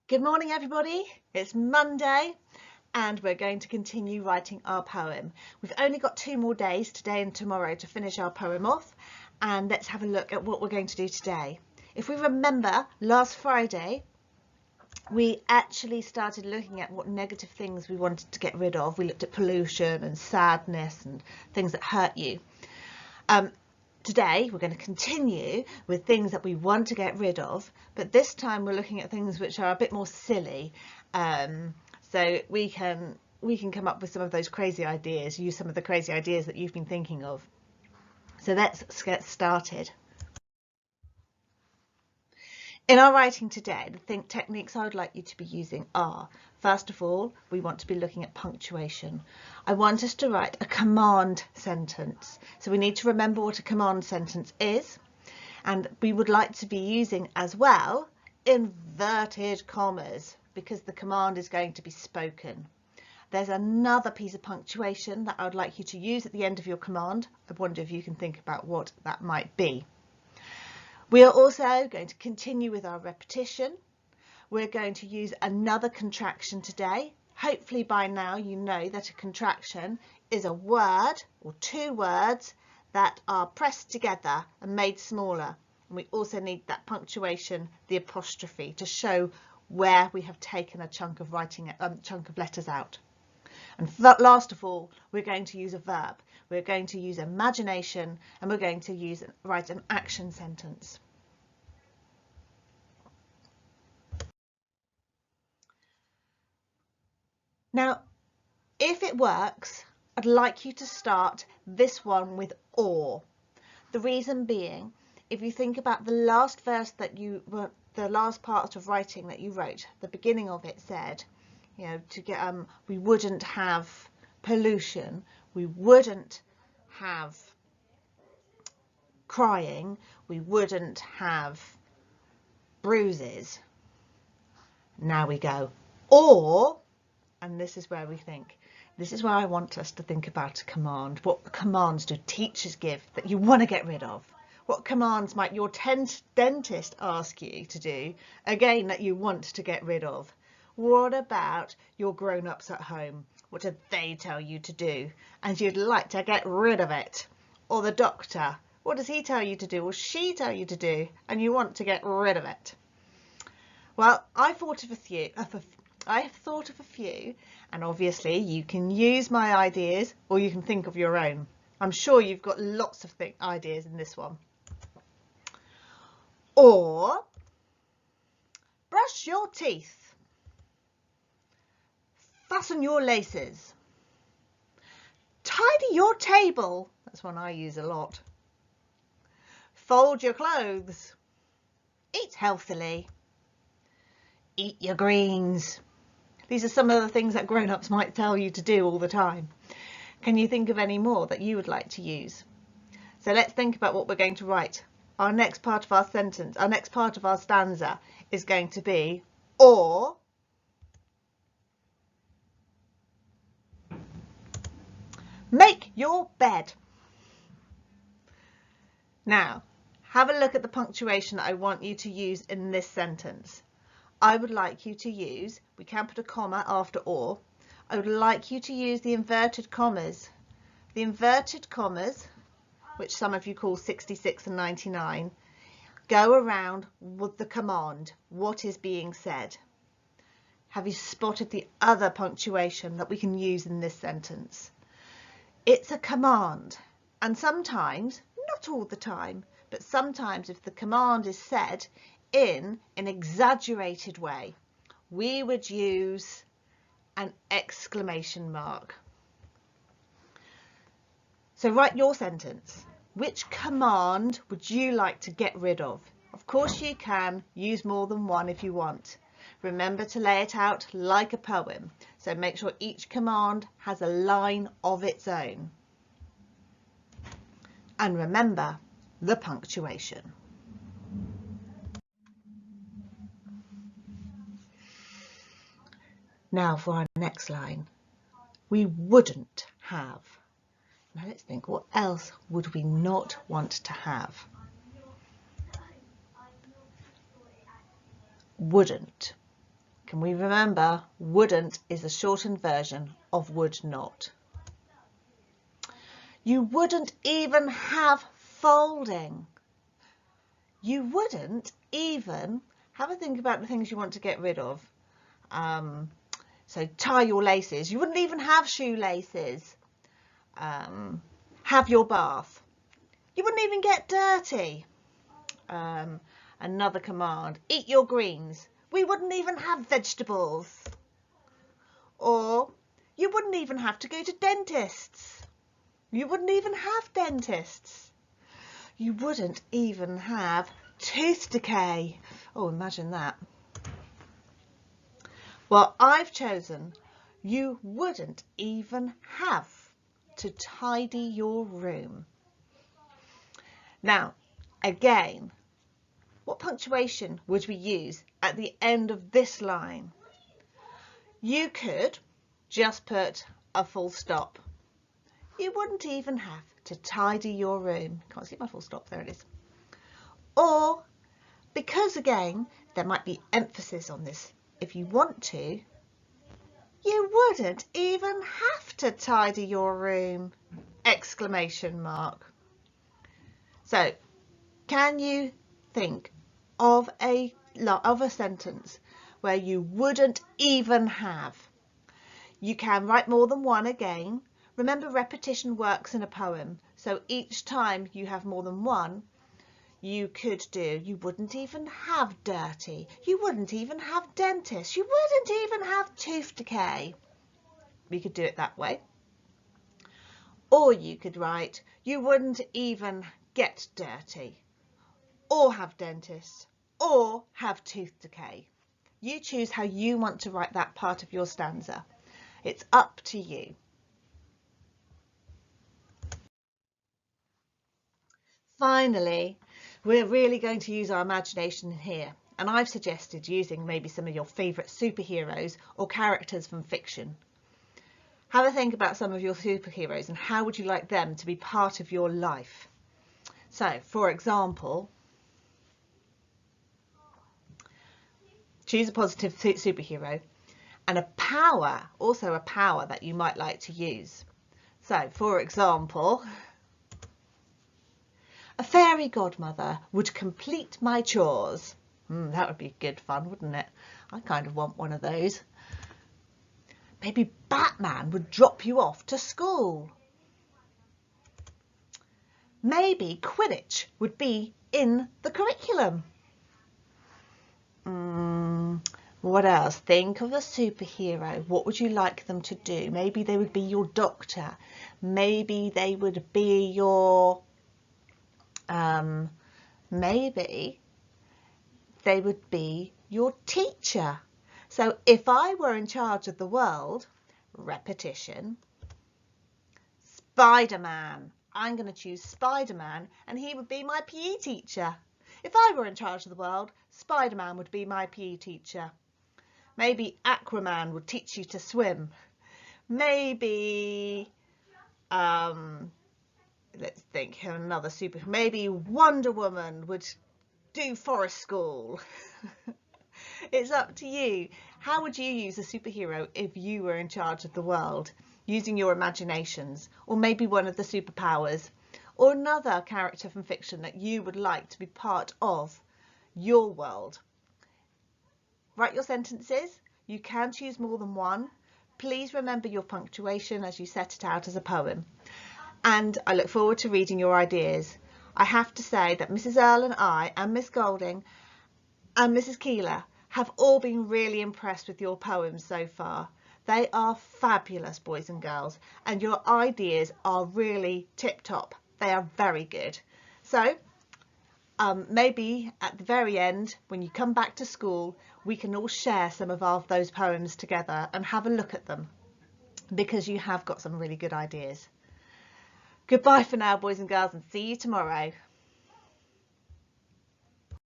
Good morning, everybody. It's Monday and we're going to continue writing our poem. We've only got 2 more days, today and tomorrow, to finish our poem off, and let's have a look at what we're going to do today. If we remember, last Friday we actually started looking at what negative things we wanted to get rid of. We looked at pollution and sadness and things that hurt you. Today we're going to continue with things that we want to get rid of, but this time we're looking at things which are a bit more silly, so we can come up with some of those crazy ideas, use some of the crazy ideas that you've been thinking of. So let's get started. In our writing today, the think techniques I would like you to be using are, first of all, we want to be looking at punctuation. I want us to write a command sentence. So we need to remember what a command sentence is, and we would like to be using as well inverted commas because the command is going to be spoken. There's another piece of punctuation that I would like you to use at the end of your command. I wonder if you can think about what that might be. We are also going to continue with our repetition. We're going to use another contraction today. Hopefully by now you know that a contraction is a word or 2 words that are pressed together and made smaller. And we also need that punctuation, the apostrophe, to show where we have taken a chunk of letters out. And last of all, we're going to use a verb. We're going to use imagination, and we're going to write an action sentence. Now, if it works, I'd like you to start this one with or. The reason being, if you think about the last verse that the last part of writing that you wrote, the beginning of it said, you know, to get we wouldn't have pollution, we wouldn't have crying, we wouldn't have bruises. Now we go or, and this is where I want us to think about a command. What commands do teachers give that you want to get rid of? What commands might your dentist ask you to do, again, that you want to get rid of? What about your grown-ups at home? What do they tell you to do and you'd like to get rid of it? Or the doctor, what does he tell you to do or she tell you to do and you want to get rid of it? Well, I have thought of a few, and obviously you can use my ideas or you can think of your own. I'm sure you've got lots of ideas in this one. Or brush your teeth. Fasten your laces. Tidy your table. That's one I use a lot. Fold your clothes. Eat healthily. Eat your greens. These are some of the things that grown-ups might tell you to do all the time. Can you think of any more that you would like to use? So let's think about what we're going to write. Our next part of our sentence, our next part of our stanza is going to be or make your bed. Now, have a look at the punctuation that I want you to use in this sentence. I would like you to use, we can put a comma after or, I would like you to use the inverted commas. The inverted commas, which some of you call 66 and 99, go around with the command, what is being said. Have you spotted the other punctuation that we can use in this sentence? It's a command, and sometimes, not all the time, but sometimes if the command is said in an exaggerated way, we would use an exclamation mark. So write your sentence. Which command would you like to get rid of? Of course you can use more than one if you want. Remember to lay it out like a poem. So make sure each command has a line of its own. And remember the punctuation. Now for our next line. We wouldn't have. Now let's think, what else would we not want to have? Wouldn't. Can we remember wouldn't is a shortened version of would not? You wouldn't even have folding. You wouldn't even have a think about the things you want to get rid of. So tie your laces. You wouldn't even have shoelaces. Have your bath. You wouldn't even get dirty. Another command, eat your greens. We wouldn't even have vegetables. Or you wouldn't even have to go to dentists. You wouldn't even have dentists. You wouldn't even have tooth decay. Oh, imagine that. Well, I've chosen you wouldn't even have to tidy your room. Now, again, what punctuation would we use at the end of this line? You could just put a full stop. You wouldn't even have to tidy your room. Can't see my full stop, there it is. Or, because again, there might be emphasis on this, if you want to, you wouldn't even have to tidy your room! Exclamation mark. So, can you think of a sentence where you wouldn't even have? You can write more than one again. Remember, repetition works in a poem, so each time you have more than one, you could do, you wouldn't even have dirty, you wouldn't even have dentist, you wouldn't even have tooth decay. We could do it that way. Or you could write, you wouldn't even get dirty, or have dentist, or have tooth decay. You choose how you want to write that part of your stanza. It's up to you. Finally, we're really going to use our imagination here, and I've suggested using maybe some of your favourite superheroes or characters from fiction. Have a think about some of your superheroes and how would you like them to be part of your life. So, for example, choose a positive superhero and a power, also a power that you might like to use. So, for example, a fairy godmother would complete my chores. That would be good fun, wouldn't it? I kind of want one of those. Maybe Batman would drop you off to school. Maybe Quidditch would be in the curriculum. What else? Think of a superhero. What would you like them to do? Maybe they would be your doctor. Maybe they would be your... maybe they would be your teacher. So if I were in charge of the world, repetition, Spider-Man. I'm going to choose Spider-Man and he would be my PE teacher. If I were in charge of the world, Spider-Man would be my PE teacher. Maybe Aquaman would teach you to swim. Maybe, let's think of another super, maybe Wonder Woman would do forest school. It's up to you. How would you use a superhero if you were in charge of the world? Using your imaginations, or maybe one of the superpowers, or another character from fiction that you would like to be part of your world. Write your sentences. You can choose more than one. Please remember your punctuation as you set it out as a poem. And I look forward to reading your ideas. I have to say that Mrs. Earle and I and Miss Golding and Mrs. Keeler have all been really impressed with your poems so far. They are fabulous, boys and girls, and your ideas are really tip-top. They are very good. So maybe at the very end, when you come back to school, we can all share some of those poems together and have a look at them, because you have got some really good ideas. Goodbye for now, boys and girls, and see you tomorrow.